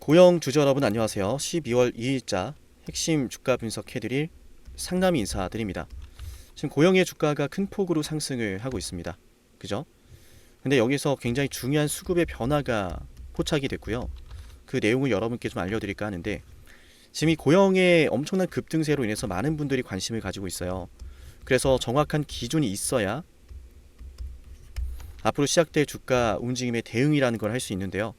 고영 주주 여러분 안녕하세요. 12월 2일자 핵심 주가 분석해드릴 상남이 인사드립니다. 지금 고영의 주가가 큰 폭으로 상승을 하고 있습니다. 그죠? 근데 여기서 굉장히 중요한 수급의 변화가 포착이 됐고요. 그 내용을 여러분께 좀 알려드릴까 하는데, 지금 이 고영의 엄청난 급등세로 인해서 많은 분들이 관심을 가지고 있어요. 그래서 정확한 기준이 있어야 앞으로 시작될 주가 움직임의 대응이라는 걸 할 수 있는데요.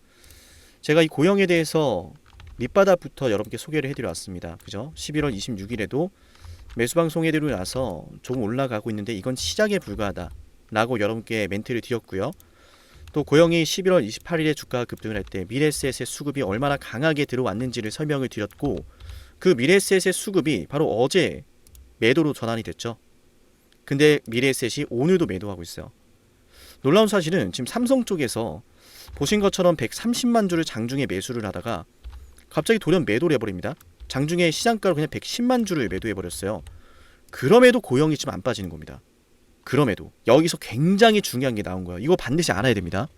제가 이 고영에 대해서 밑바닥부터 여러분께 소개를 해드려 왔습니다. 그죠? 11월 26일에도 매수방송 해드리고 나서 조금 올라가고 있는데 이건 시작에 불과하다 라고 여러분께 멘트를 드렸고요. 또 고영이 11월 28일에 주가가 급등을 할 때 미래에셋의 수급이 얼마나 강하게 들어왔는지를 설명을 드렸고, 그 미래에셋의 수급이 바로 어제 매도로 전환이 됐죠. 근데 미래에셋이 오늘도 매도하고 있어요. 놀라운 사실은 지금 삼성 쪽에서 보신 것처럼 130만 주를 장중에 매수를 하다가 갑자기 돌연 매도를 해버립니다. 장중에 시장가로 그냥 110만 주를 매도해버렸어요. 그럼에도 고영이 지금 안 빠지는 겁니다. 그럼에도 여기서 굉장히 중요한 게 나온 거예요. 이거 반드시 알아야 됩니다.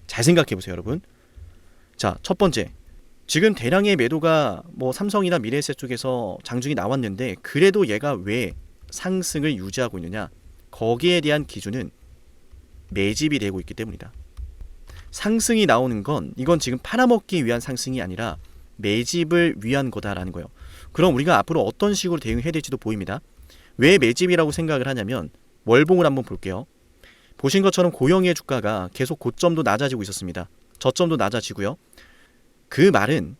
잘 생각해보세요 여러분. 자, 첫 번째, 지금 대량의 매도가 삼성이나 미래에셋 쪽에서 장중에 나왔는데 그래도 얘가 왜 상승을 유지하고 있느냐, 거기에 대한 기준은 매집이 되고 있기 때문이다. 상승이 나오는 건 이건 지금 팔아먹기 위한 상승이 아니라 매집을 위한 거다라는 거예요. 그럼 우리가 앞으로 어떤 식으로 대응해야 될지도 보입니다. 왜 매집이라고 생각을 하냐면 월봉을 한번 볼게요. 보신 것처럼 고영의 주가가 계속 고점도 낮아지고 있었습니다. 저점도 낮아지고요. 그 말은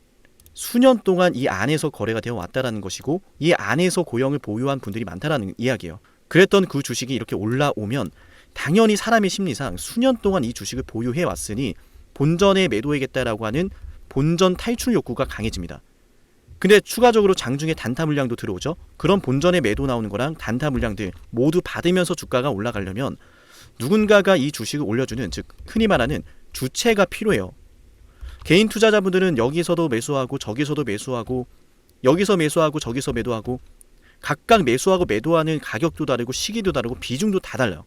수년 동안 이 안에서 거래가 되어 왔다라는 것이고, 이 안에서 고영을 보유한 분들이 많다라는 이야기예요. 그랬던 그 주식이 이렇게 올라오면 당연히 사람의 심리상 수년 동안 이 주식을 보유해 왔으니 본전에 매도해야겠다라고 하는 본전 탈출 욕구가 강해집니다. 근데 추가적으로 장중에 단타 물량도 들어오죠. 그런 본전에 매도 나오는 거랑 단타 물량들 모두 받으면서 주가가 올라가려면 누군가가 이 주식을 올려주는, 즉 흔히 말하는 주체가 필요해요. 개인 투자자분들은 여기서도 매수하고 저기서도 매수하고 여기서 매수하고 저기서 매도하고 각각 매수하고 매도하는 가격도 다르고 시기도 다르고 비중도 다 달라요.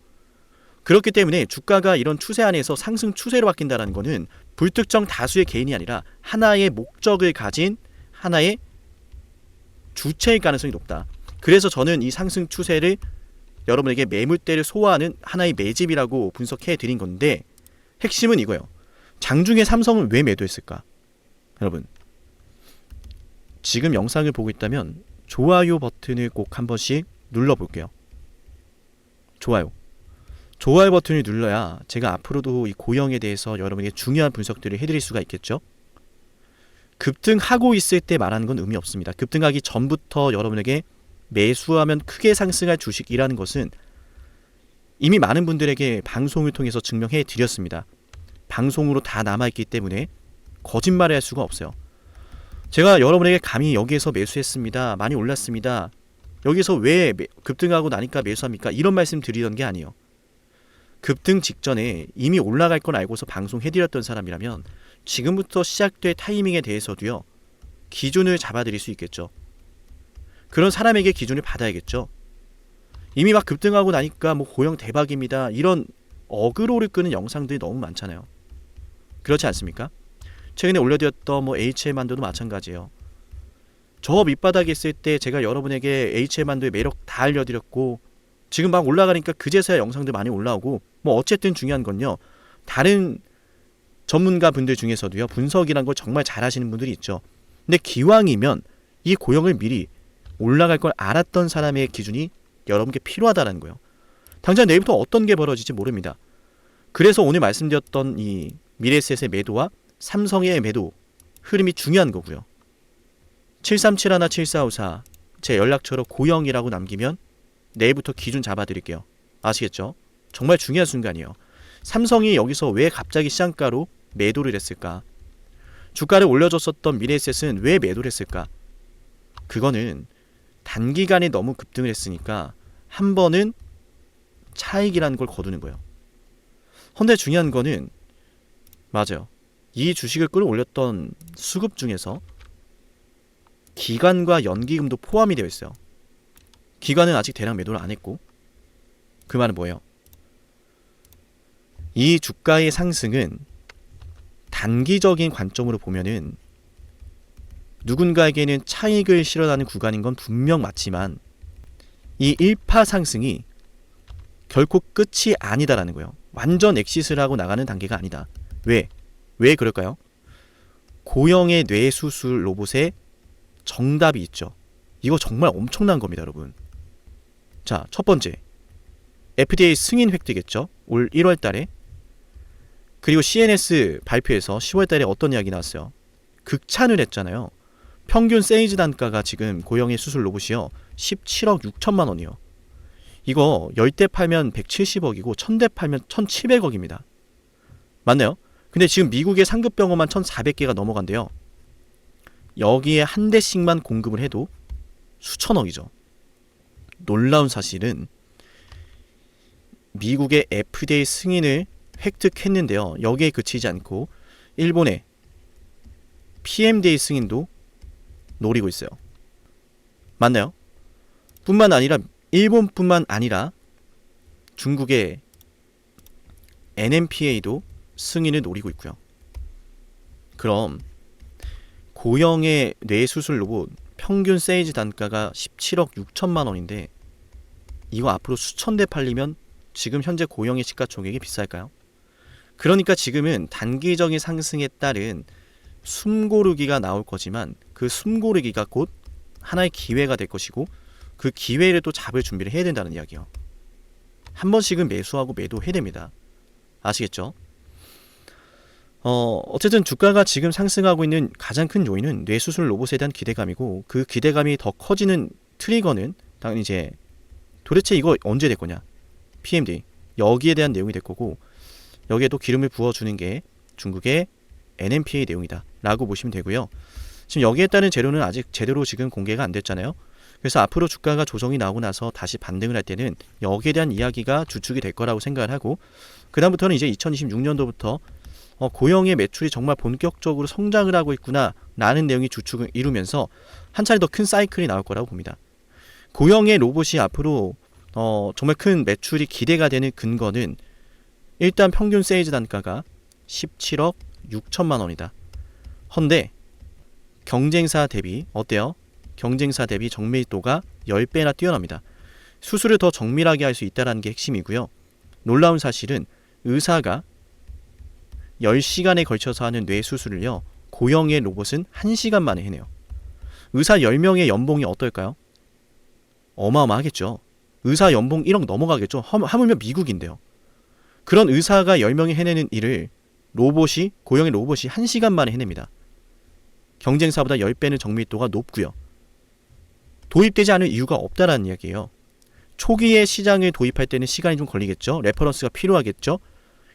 그렇기 때문에 주가가 이런 추세 안에서 상승 추세로 바뀐다는 것은 불특정 다수의 개인이 아니라 하나의 목적을 가진 하나의 주체일 가능성이 높다. 그래서 저는 이 상승 추세를 여러분에게 매물대를 소화하는 하나의 매집이라고 분석해 드린 건데, 핵심은 이거예요. 장중에 삼성은 왜 매도했을까? 여러분, 지금 영상을 보고 있다면 좋아요 버튼을 꼭 한 번씩 눌러볼게요. 좋아요 버튼을 눌러야 제가 앞으로도 이 고영에 대해서 여러분에게 중요한 분석들을 해드릴 수가 있겠죠. 급등하고 있을 때 말하는 건 의미 없습니다. 급등하기 전부터 여러분에게 매수하면 크게 상승할 주식이라는 것은 이미 많은 분들에게 방송을 통해서 증명해 드렸습니다. 방송으로 다 남아있기 때문에 거짓말을 할 수가 없어요. 제가 여러분에게 감히 여기에서 매수했습니다, 많이 올랐습니다, 여기서 왜 급등하고 나니까 매수합니까, 이런 말씀 드리던 게 아니에요. 급등 직전에 이미 올라갈 건 알고서 방송해드렸던 사람이라면 지금부터 시작될 타이밍에 대해서도요, 기준을 잡아드릴 수 있겠죠. 그런 사람에게 기준을 받아야겠죠. 이미 막 급등하고 나니까 고영 대박입니다, 이런 어그로를 끄는 영상들이 너무 많잖아요. 그렇지 않습니까? 최근에 올려드렸던 HM만두도 마찬가지예요. 저 밑바닥에 있을 때 제가 여러분에게 HM만두의 매력 다 알려드렸고, 지금 막 올라가니까 그제서야 영상들 많이 올라오고, 어쨌든 중요한 건요, 다른 전문가 분들 중에서도요, 분석이란 걸 정말 잘하시는 분들이 있죠. 근데 기왕이면 이 고영을 미리 올라갈 걸 알았던 사람의 기준이 여러분께 필요하다는 거예요. 당장 내일부터 어떤 게 벌어질지 모릅니다. 그래서 오늘 말씀드렸던 이 미래에셋의 매도와 삼성의 매도 흐름이 중요한 거고요. 7371-7454 제 연락처로 고영이라고 남기면 내일부터 기준 잡아드릴게요. 아시겠죠? 정말 중요한 순간이에요. 삼성이 여기서 왜 갑자기 시장가로 매도를 했을까? 주가를 올려줬었던 미래에셋은 왜 매도를 했을까? 그거는 단기간에 너무 급등을 했으니까 한 번은 차익이라는 걸 거두는 거예요. 헌데 중요한 거는, 맞아요, 이 주식을 끌어올렸던 수급 중에서 기관과 연기금도 포함이 되어 있어요. 기관은 아직 대량 매도를 안 했고, 그 말은 뭐예요? 이 주가의 상승은 단기적인 관점으로 보면은 누군가에게는 차익을 실어나는 구간인 건 분명 맞지만 이 1파 상승이 결코 끝이 아니다라는 거예요. 완전 엑시스를 하고 나가는 단계가 아니다. 왜? 왜 그럴까요? 고형의 뇌수술 로봇에 정답이 있죠. 이거 정말 엄청난 겁니다, 여러분. 자, 첫 번째. FDA 승인 획득했죠. 올 1월 달에. 그리고 CNS 발표에서 10월 달에 어떤 이야기 나왔어요? 극찬을 했잖아요. 평균 세이즈 단가가 지금 고형의 수술 로봇이요. 17억 6천만 원이요. 이거 10대 팔면 170억이고 1000대 팔면 1700억입니다. 맞나요? 근데 지금 미국의 상급 병원만 1400개가 넘어간대요. 여기에 한 대씩만 공급을 해도 수천억이죠. 놀라운 사실은 미국의 FDA 승인을 획득했는데요. 여기에 그치지 않고 일본의 PMDA 승인도 노리고 있어요. 맞나요? 뿐만 아니라 일본뿐만 아니라 중국의 NMPA도 승인을 노리고 있고요. 그럼 고형의 뇌수술 로봇 평균 세이즈 단가가 17억 6천만 원인데 이거 앞으로 수천 대 팔리면 지금 현재 고형의 시가총액이 비쌀까요? 그러니까 지금은 단기적인 상승에 따른 숨고르기가 나올 거지만 그 숨고르기가 곧 하나의 기회가 될 것이고 그 기회를 또 잡을 준비를 해야 된다는 이야기요. 한 번씩은 매수하고 매도해야 됩니다. 아시겠죠? 어쨌든 주가가 지금 상승하고 있는 가장 큰 요인은 뇌수술 로봇에 대한 기대감이고 그 기대감이 더 커지는 트리거는 당연히 이제 도대체 이거 언제 될 거냐? PMD 여기에 대한 내용이 될 거고 여기에도 기름을 부어주는 게 중국의 NMPA 내용이다 라고 보시면 되고요. 지금 여기에 따른 재료는 아직 제대로 지금 공개가 안 됐잖아요. 그래서 앞으로 주가가 조정이 나오고 나서 다시 반등을 할 때는 여기에 대한 이야기가 주축이 될 거라고 생각을 하고 그 다음부터는 이제 2026년도부터 고형의 매출이 정말 본격적으로 성장을 하고 있구나 라는 내용이 주축을 이루면서 한 차례 더 큰 사이클이 나올 거라고 봅니다. 고형의 로봇이 앞으로 정말 큰 매출이 기대가 되는 근거는 일단 평균 세이즈 단가가 17억 6천만 원이다. 헌데 경쟁사 대비 어때요? 경쟁사 대비 정밀도가 10배나 뛰어납니다. 수술을 더 정밀하게 할 수 있다는 게 핵심이고요. 놀라운 사실은 의사가 10시간에 걸쳐서 하는 뇌수술을요. 고형의 로봇은 1시간 만에 해내요. 의사 10명의 연봉이 어떨까요? 어마어마하겠죠. 의사 연봉 1억 넘어가겠죠. 하물며 미국인데요. 그런 의사가 10명이 해내는 일을 고형의 로봇이 1시간 만에 해냅니다. 경쟁사보다 10배는 정밀도가 높고요. 도입되지 않을 이유가 없다라는 이야기예요. 초기에 시장을 도입할 때는 시간이 좀 걸리겠죠. 레퍼런스가 필요하겠죠.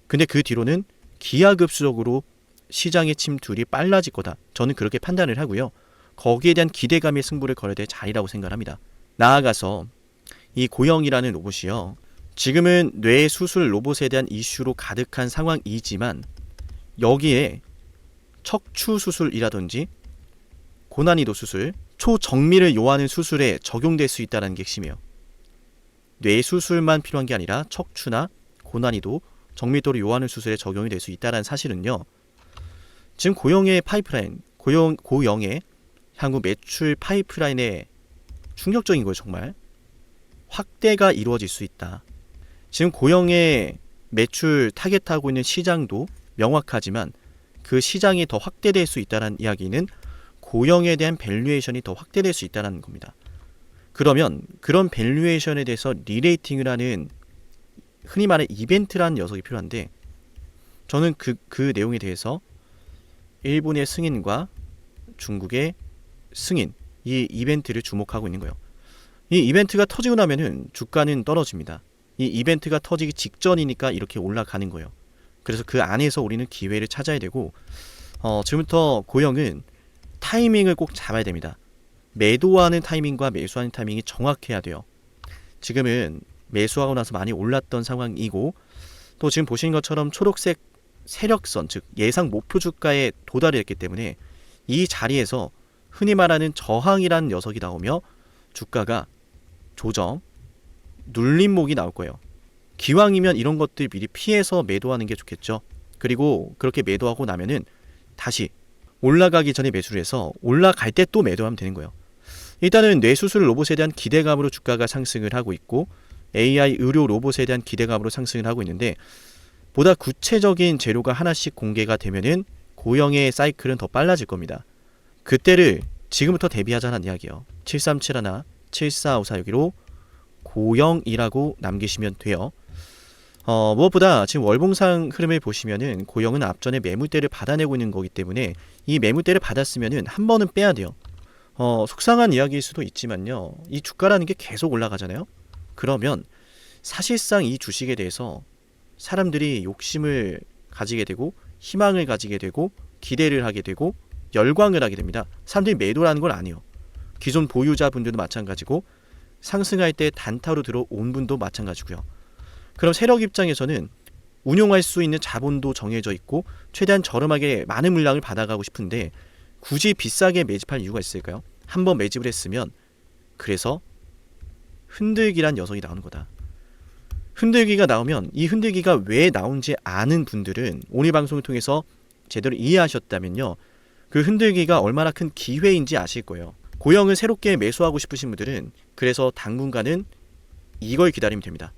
근데 그 뒤로는 기하급수적으로 시장의 침투율이 빨라질 거다. 저는 그렇게 판단을 하고요. 거기에 대한 기대감의 승부를 걸어야 될 자리라고 생각합니다. 나아가서 이 고형이라는 로봇이요. 지금은 뇌수술 로봇에 대한 이슈로 가득한 상황이지만 여기에 척추수술이라든지 고난이도 수술, 초정밀을 요하는 수술에 적용될 수 있다는 게 핵심이에요. 뇌수술만 필요한 게 아니라 척추나 고난이도, 정밀도를 요하는 수술에 적용이 될 수 있다는 사실은요. 지금 고형의 파이프라인, 고형의 향후 매출 파이프라인에 충격적인 거예요. 정말 확대가 이루어질 수 있다. 지금 고형의 매출 타겟하고 있는 시장도 명확하지만 그 시장이 더 확대될 수 있다는 이야기는 고형에 대한 밸류에이션이 더 확대될 수 있다는 겁니다. 그러면 그런 밸류에이션에 대해서 리레이팅을 하는 흔히 말하는 이벤트라는 녀석이 필요한데 저는 그 내용에 대해서 일본의 승인과 중국의 승인 이 이벤트를 주목하고 있는 거예요. 이 이벤트가 터지고 나면은 주가는 떨어집니다. 이 이벤트가 터지기 직전이니까 이렇게 올라가는 거예요. 그래서 그 안에서 우리는 기회를 찾아야 되고 지금부터 고형은 타이밍을 꼭 잡아야 됩니다. 매도하는 타이밍과 매수하는 타이밍이 정확해야 돼요. 지금은 매수하고 나서 많이 올랐던 상황이고 또 지금 보시는 것처럼 초록색 세력선 즉 예상 목표 주가에 도달했기 때문에 이 자리에서 흔히 말하는 저항이라는 녀석이 나오며 주가가 조정, 눌림목이 나올 거예요. 기왕이면 이런 것들 미리 피해서 매도하는 게 좋겠죠. 그리고 그렇게 매도하고 나면은 다시 올라가기 전에 매수를 해서 올라갈 때 또 매도하면 되는 거예요. 일단은 뇌수술 로봇에 대한 기대감으로 주가가 상승을 하고 있고 AI 의료 로봇에 대한 기대감으로 상승을 하고 있는데 보다 구체적인 재료가 하나씩 공개가 되면은 고영의 사이클은 더 빨라질 겁니다. 그때를 지금부터 대비하자는 이야기예요. 7371, 7454 여기로 고영이라고 남기시면 돼요. 무엇보다 지금 월봉상 흐름을 보시면은 고영은 앞전에 매물대를 받아내고 있는 거기 때문에 이 매물대를 받았으면은 한 번은 빼야 돼요. 속상한 이야기일 수도 있지만요. 이 주가라는 게 계속 올라가잖아요. 그러면 사실상 이 주식에 대해서 사람들이 욕심을 가지게 되고 희망을 가지게 되고 기대를 하게 되고 열광을 하게 됩니다. 사람들이 매도라는 건 아니에요. 기존 보유자분들도 마찬가지고 상승할 때 단타로 들어온 분도 마찬가지고요. 그럼 세력 입장에서는 운용할 수 있는 자본도 정해져 있고 최대한 저렴하게 많은 물량을 받아가고 싶은데 굳이 비싸게 매집할 이유가 있을까요? 한번 매집을 했으면 그래서 흔들기란 녀석이 나오는 거다. 흔들기가 나오면 이 흔들기가 왜 나온지 아는 분들은 오늘 방송을 통해서 제대로 이해하셨다면요. 그 흔들기가 얼마나 큰 기회인지 아실 거예요. 고영을 새롭게 매수하고 싶으신 분들은 그래서 당분간은 이걸 기다리면 됩니다.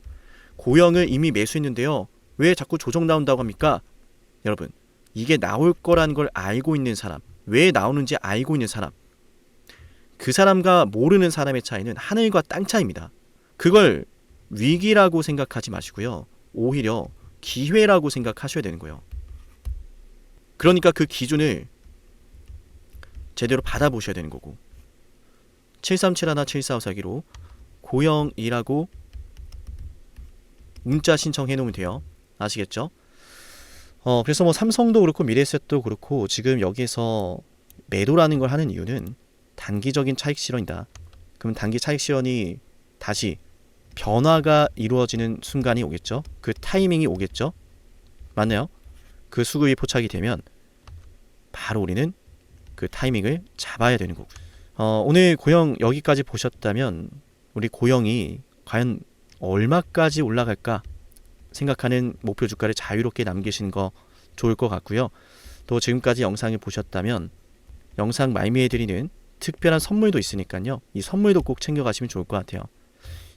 고영을 이미 매수했는데요. 왜 자꾸 조정 나온다고 합니까? 여러분, 이게 나올 거라는 걸 알고 있는 사람, 왜 나오는지 알고 있는 사람, 그 사람과 모르는 사람의 차이는 하늘과 땅 차이입니다. 그걸 위기라고 생각하지 마시고요. 오히려 기회라고 생각하셔야 되는 거예요. 그러니까 그 기준을 제대로 받아보셔야 되는 거고 7371, 7454기로 고영이라고 문자 신청해 놓으면 돼요. 아시겠죠? 그래서 뭐 삼성도 그렇고 미래에셋도 그렇고 지금 여기에서 매도라는 걸 하는 이유는 단기적인 차익 실현이다. 그럼 단기 차익 실현이 다시 변화가 이루어지는 순간이 오겠죠. 그 타이밍이 오겠죠. 맞나요? 그 수급이 포착이 되면 바로 우리는 그 타이밍을 잡아야 되는 거고. 오늘 고영 여기까지 보셨다면 우리 고영이 과연 얼마까지 올라갈까 생각하는 목표 주가를 자유롭게 남기시는 거 좋을 것 같고요. 또 지금까지 영상을 보셨다면 영상 말미에드리는 특별한 선물도 있으니까요. 이 선물도 꼭 챙겨가시면 좋을 것 같아요.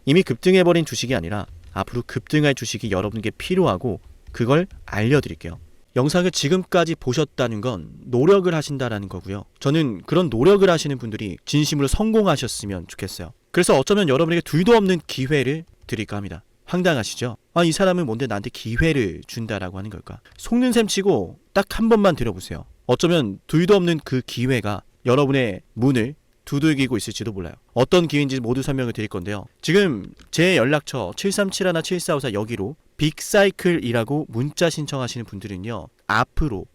이미 급등해버린 주식이 아니라 앞으로 급등할 주식이 여러분께 필요하고 그걸 알려드릴게요. 영상을 지금까지 보셨다는 건 노력을 하신다라는 거고요. 저는 그런 노력을 하시는 분들이 진심으로 성공하셨으면 좋겠어요. 그래서 어쩌면 여러분에게 둘도 없는 기회를 드릴까 합니다. 황당하시죠? 이 사람은 뭔데 나한테 기회를 준다라고 하는 걸까? 속는 셈 치고 딱 한 번만 들어보세요. 어쩌면 둘도 없는 그 기회가 여러분의 문을 두들기고 있을지도 몰라요. 어떤 기회인지 모두 설명을 드릴 건데요. 지금 제 연락처 7371, 7454 여기로 빅사이클이라고 문자 신청하시는 분들은요. 앞으로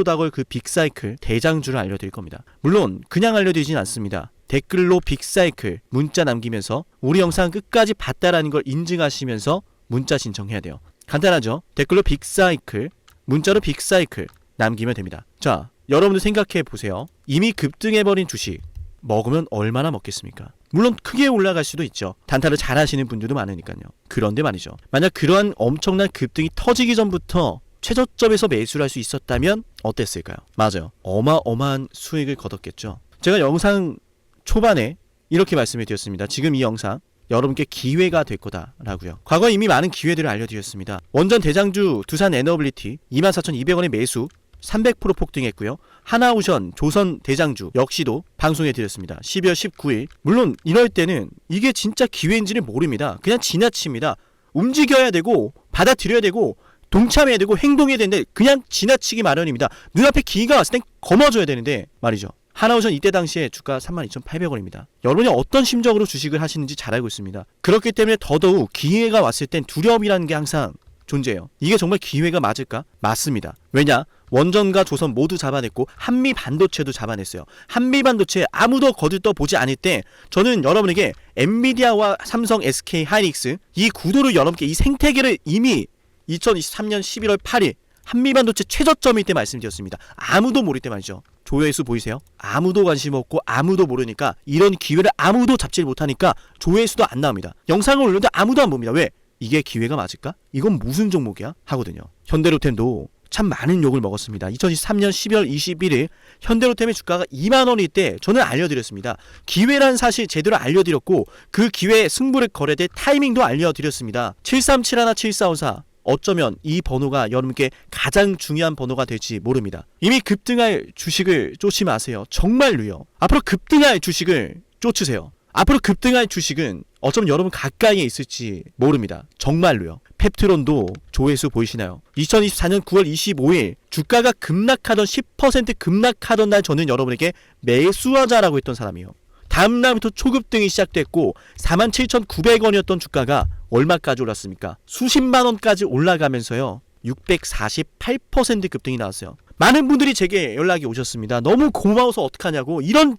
다가올 그 빅사이클 대장주를 알려드릴 겁니다. 물론 그냥 알려드리진 않습니다. 댓글로 빅사이클 문자 남기면서 우리 영상 끝까지 봤다라는 걸 인증하시면서 문자 신청해야 돼요. 간단하죠? 댓글로 빅사이클, 문자로 빅사이클 남기면 됩니다. 자, 여러분들 생각해 보세요. 이미 급등해버린 주식 먹으면 얼마나 먹겠습니까? 물론 크게 올라갈 수도 있죠. 단타를 잘 하시는 분들도 많으니까요. 그런데 말이죠. 만약 그러한 엄청난 급등이 터지기 전부터 최저점에서 매수를 할 수 있었다면 어땠을까요? 맞아요. 어마어마한 수익을 거뒀겠죠. 제가 영상 초반에 이렇게 말씀을 드렸습니다. 지금 이 영상 여러분께 기회가 될 거다라고요. 과거에 이미 많은 기회들을 알려드렸습니다. 원전 대장주 두산 에너빌리티 24,200원의 매수 300% 폭등했고요. 하나오션 조선 대장주 역시도 방송해 드렸습니다. 12월 19일. 물론 이럴 때는 이게 진짜 기회인지는 모릅니다. 그냥 지나칩니다. 움직여야 되고 받아들여야 되고 동참해야 되고 행동해야 되는데 그냥 지나치기 마련입니다. 눈앞에 기회가 왔을 땐 거머줘야 되는데 말이죠. 하나오션 이때 당시에 주가 32,800원입니다. 여러분이 어떤 심정으로 주식을 하시는지 잘 알고 있습니다. 그렇기 때문에 더더욱 기회가 왔을 땐 두려움이라는 게 항상 존재해요. 이게 정말 기회가 맞을까? 맞습니다. 왜냐? 원전과 조선 모두 잡아냈고 한미 반도체도 잡아냈어요. 한미 반도체 아무도 거들떠 보지 않을 때 저는 여러분에게 엔비디아와 삼성, SK 하이닉스 이 구도를 여러분께 이 생태계를 이미 2023년 11월 8일 한미 반도체 최저점일 때 말씀드렸습니다. 아무도 모를 때 말이죠. 조회수 보이세요? 아무도 관심 없고 아무도 모르니까 이런 기회를 아무도 잡지 못하니까 조회수도 안 나옵니다. 영상을 올렸는데 아무도 안 봅니다. 왜? 이게 기회가 맞을까? 이건 무슨 종목이야? 하거든요. 현대로템도 참 많은 욕을 먹었습니다. 2023년 12월 21일 현대로템의 주가가 2만원일 때 저는 알려드렸습니다. 기회란 사실 제대로 알려드렸고 그 기회에 승부를 걸어야 될 타이밍도 알려드렸습니다. 7371, 7454 어쩌면 이 번호가 여러분께 가장 중요한 번호가 될지 모릅니다. 이미 급등할 주식을 쫓지 마세요. 정말로요. 앞으로 급등할 주식을 쫓으세요. 앞으로 급등할 주식은 어쩌면 여러분 가까이에 있을지 모릅니다. 정말로요. 펩트론도 조회수 보이시나요? 2024년 9월 25일 주가가 급락하던 10% 급락하던 날 저는 여러분에게 매수하자라고 했던 사람이에요. 다음 날부터 초급등이 시작됐고 47,900원이었던 주가가 얼마까지 올랐습니까? 수십만 원까지 올라가면서요. 648% 급등이 나왔어요. 많은 분들이 제게 연락이 오셨습니다. 너무 고마워서 어떡하냐고. 이런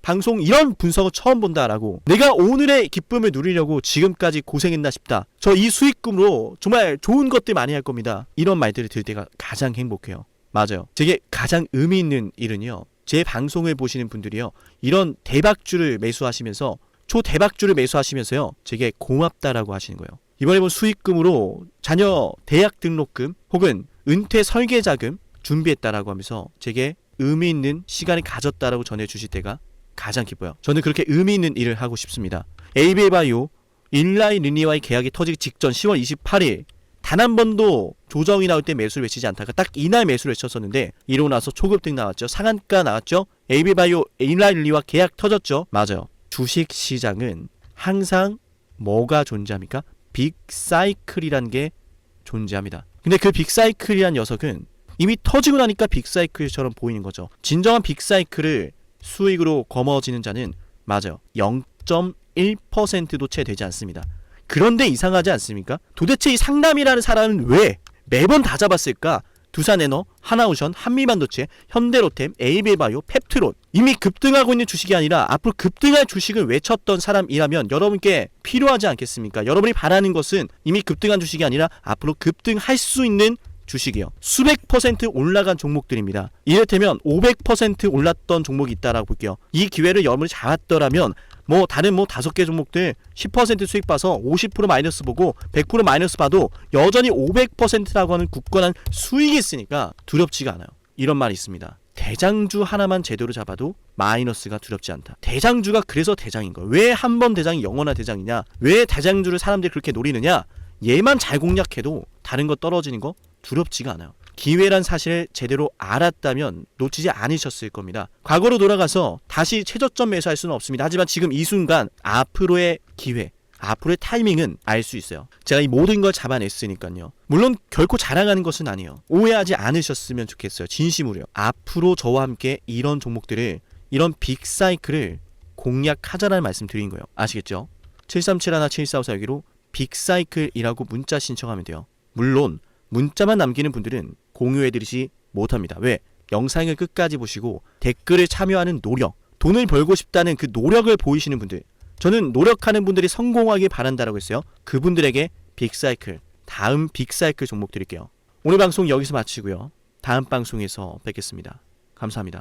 방송, 이런 분석을 처음 본다라고. 내가 오늘의 기쁨을 누리려고 지금까지 고생했나 싶다. 저 이 수익금으로 정말 좋은 것들 많이 할 겁니다. 이런 말들을 들을 때가 가장 행복해요. 맞아요. 제게 가장 의미 있는 일은요. 제 방송을 보시는 분들이요. 이런 대박주를 매수하시면서 초대박주를 매수하시면서요. 제게 고맙다라고 하시는 거예요. 이번에 본 수익금으로 자녀 대학 등록금 혹은 은퇴 설계자금 준비했다라고 하면서 제게 의미 있는 시간을 가졌다라고 전해주실 때가 가장 기뻐요. 저는 그렇게 의미 있는 일을 하고 싶습니다. 에이비바이오 일라이 리니와의 계약이 터지기 직전 10월 28일 단 한 번도 조정이 나올 때 매수를 외치지 않다가 딱 이날 매수를 외쳤었는데 이러고 나서 초급등 나왔죠. 상한가 나왔죠. 에이비바이오 일라이 리니와 계약 터졌죠. 맞아요. 주식시장은 항상 뭐가 존재합니까? 빅사이클이란 게 존재합니다. 근데 그 빅사이클이란 녀석은 이미 터지고 나니까 빅사이클처럼 보이는 거죠. 진정한 빅사이클을 수익으로 거머쥐는 자는 맞아요. 0.1%도 채 되지 않습니다. 그런데 이상하지 않습니까? 도대체 이 상남이라는 사람은 왜 매번 다 잡았을까? 두산에너, 하나오션, 한미반도체, 현대로템, 에이비바이오, 펩트론 이미 급등하고 있는 주식이 아니라 앞으로 급등할 주식을 외쳤던 사람이라면 여러분께 필요하지 않겠습니까? 여러분이 바라는 것은 이미 급등한 주식이 아니라 앞으로 급등할 수 있는 주식이요. 수백 퍼센트 올라간 종목들입니다. 이를테면 500% 올랐던 종목이 있다라고 볼게요. 이 기회를 여러분이 잡았더라면 다른 5개 종목들 10% 수익 봐서 50% 마이너스 보고 100% 마이너스 봐도 여전히 500%라고 하는 굳건한 수익이 있으니까 두렵지가 않아요. 이런 말이 있습니다. 대장주 하나만 제대로 잡아도 마이너스가 두렵지 않다. 대장주가 그래서 대장인 거예요. 왜 한 번 대장이 영원한 대장이냐? 왜 대장주를 사람들이 그렇게 노리느냐? 얘만 잘 공략해도 다른 거 떨어지는 거 두렵지가 않아요. 기회란 사실을 제대로 알았다면 놓치지 않으셨을 겁니다. 과거로 돌아가서 다시 최저점 매수할 수는 없습니다. 하지만 지금 이 순간 앞으로의 기회, 앞으로의 타이밍은 알 수 있어요. 제가 이 모든 걸 잡아냈으니까요. 물론 결코 자랑하는 것은 아니에요. 오해하지 않으셨으면 좋겠어요. 진심으로요. 앞으로 저와 함께 이런 종목들을, 이런 빅사이클을 공략하자라는 말씀 드린 거예요. 아시겠죠? 73717454 여기로 빅사이클이라고 문자 신청하면 돼요. 물론 문자만 남기는 분들은 공유해드리지 못합니다. 왜? 영상을 끝까지 보시고 댓글을 참여하는 노력, 돈을 벌고 싶다는 그 노력을 보이시는 분들, 저는 노력하는 분들이 성공하길 바란다라고 했어요. 그분들에게 빅사이클, 다음 빅사이클 종목 드릴게요. 오늘 방송 여기서 마치고요. 다음 방송에서 뵙겠습니다. 감사합니다.